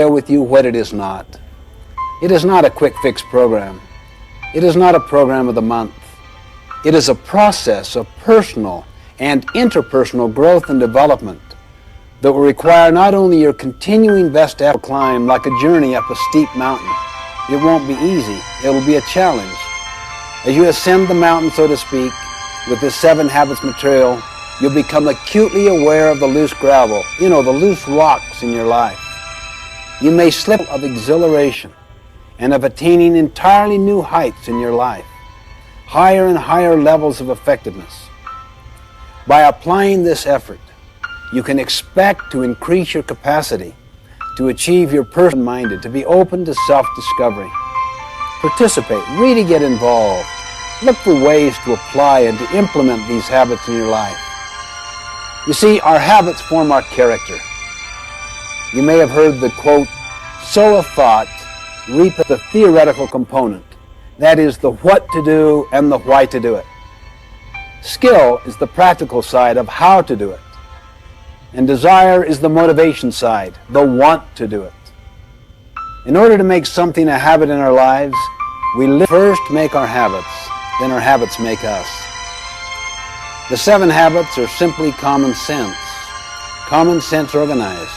share with you what it is not. It is not a quick fix program. It is not a program of the month. It is a process of personal and interpersonal growth and development that will require not only your continuing best effort climb like a journey up a steep mountain. It won't be easy. It will be a challenge. As you ascend the mountain, so to speak, with this 7 Habits material, you'll become acutely aware of the loose gravel, the loose rocks in your life. You may slip of exhilaration and of attaining entirely new heights in your life, higher and higher levels of effectiveness. By applying this effort, you can expect to increase your capacity to achieve your person-minded, to be open to self-discovery. Participate, really get involved. Look for ways to apply and to implement these habits in your life. You see, our habits form our character. You may have heard the quote, sow a thought, reap the theoretical component. That is the what to do and the why to do it. Skill is the practical side of how to do it. And desire is the motivation side, the want to do it. In order to make something a habit in our lives, we first make our habits, then our habits make us. The 7 habits are simply common sense organized.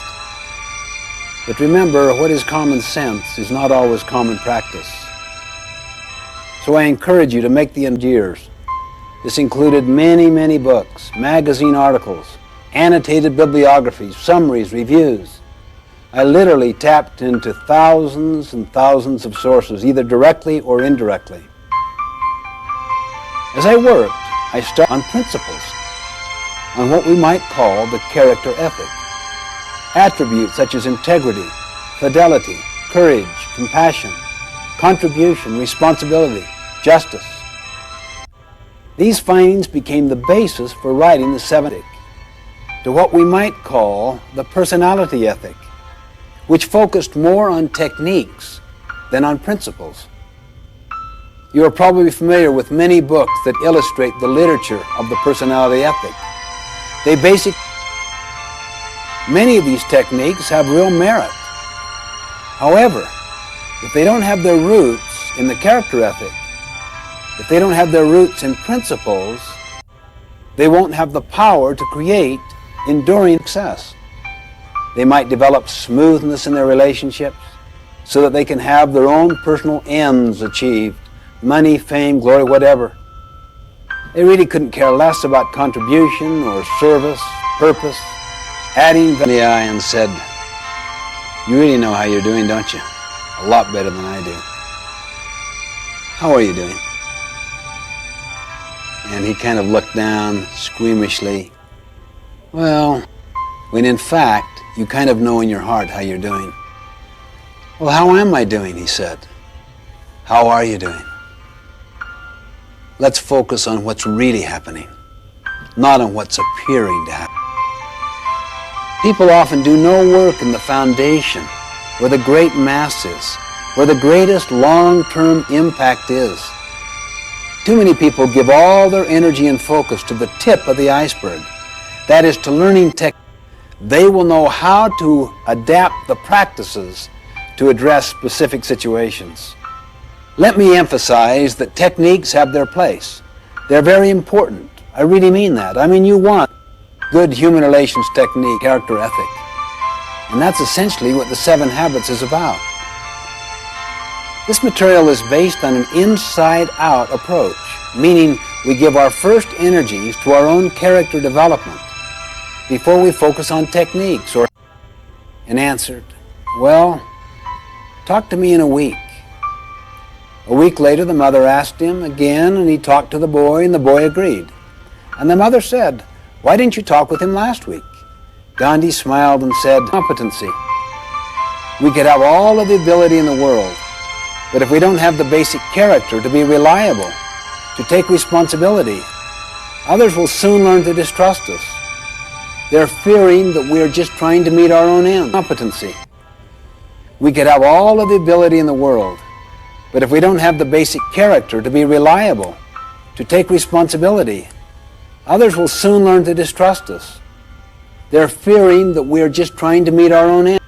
But remember, what is common sense is not always common practice. So I encourage you to make the years. This included many, many books, magazine articles, annotated bibliographies, summaries, reviews. I literally tapped into thousands and thousands of sources, either directly or indirectly. As I worked, I started on principles, on what we might call the character ethic. Attributes such as integrity, fidelity, courage, compassion, contribution, responsibility, justice. These findings became the basis for writing the 7th ethic, to what we might call the personality ethic, which focused more on techniques than on principles. You are probably familiar with many books that illustrate the literature of the personality ethic. Many of these techniques have real merit. However, if they don't have their roots in the character ethic, if they don't have their roots in principles, they won't have the power to create enduring success. They might develop smoothness in their relationships so that they can have their own personal ends achieved, money, fame, glory, whatever. They really couldn't care less about contribution or service, purpose, adding value. In the eye and said, "You really know how you're doing, don't you? A lot better than I do. How are you doing?" And he kind of looked down squeamishly. "Well," when in fact, you kind of know in your heart how you're doing. "Well, how am I doing?" he said. "How are you doing?" Let's focus on what's really happening, not on what's appearing to happen. People often do no work in the foundation, where the great mass is, where the greatest long-term impact is. Too many people give all their energy and focus to the tip of the iceberg, that is, to learning techniques. They will know how to adapt the practices to address specific situations. Let me emphasize that techniques have their place. They're very important. I really mean that. I mean, you want good human relations technique, character ethic. And that's essentially what the 7 Habits is about. This material is based on an inside-out approach, meaning we give our first energies to our own character development before we focus on techniques. And answered, "Well, talk to me in a week." A week later, the mother asked him again, and he talked to the boy, and the boy agreed. And the mother said, "Why didn't you talk with him last week?" Gandhi smiled and said, "Competency. We could have all of the ability in the world, but if we don't have the basic character to be reliable, to take responsibility, others will soon learn to distrust us. They're fearing that we're just trying to meet our own ends." Competency. We could have all of the ability in the world, but if we don't have the basic character to be reliable, to take responsibility, others will soon learn to distrust us. They're fearing that we're just trying to meet our own ends.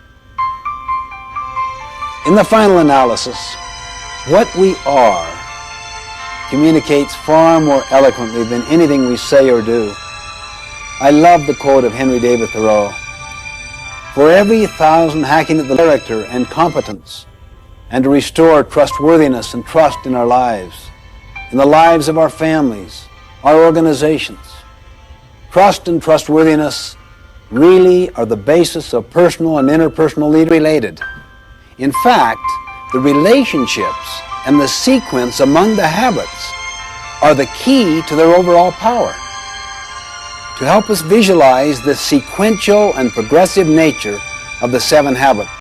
In the final analysis, what we are communicates far more eloquently than anything we say or do. I love the quote of Henry David Thoreau: "For every 1,000 hacking at the character and competence, and to restore trustworthiness and trust in our lives, in the lives of our families, our organizations. Trust and trustworthiness really are the basis of personal and interpersonal leadership related. In fact, the relationships and the sequence among the habits are the key to their overall power. To help us visualize the sequential and progressive nature of the 7 habits,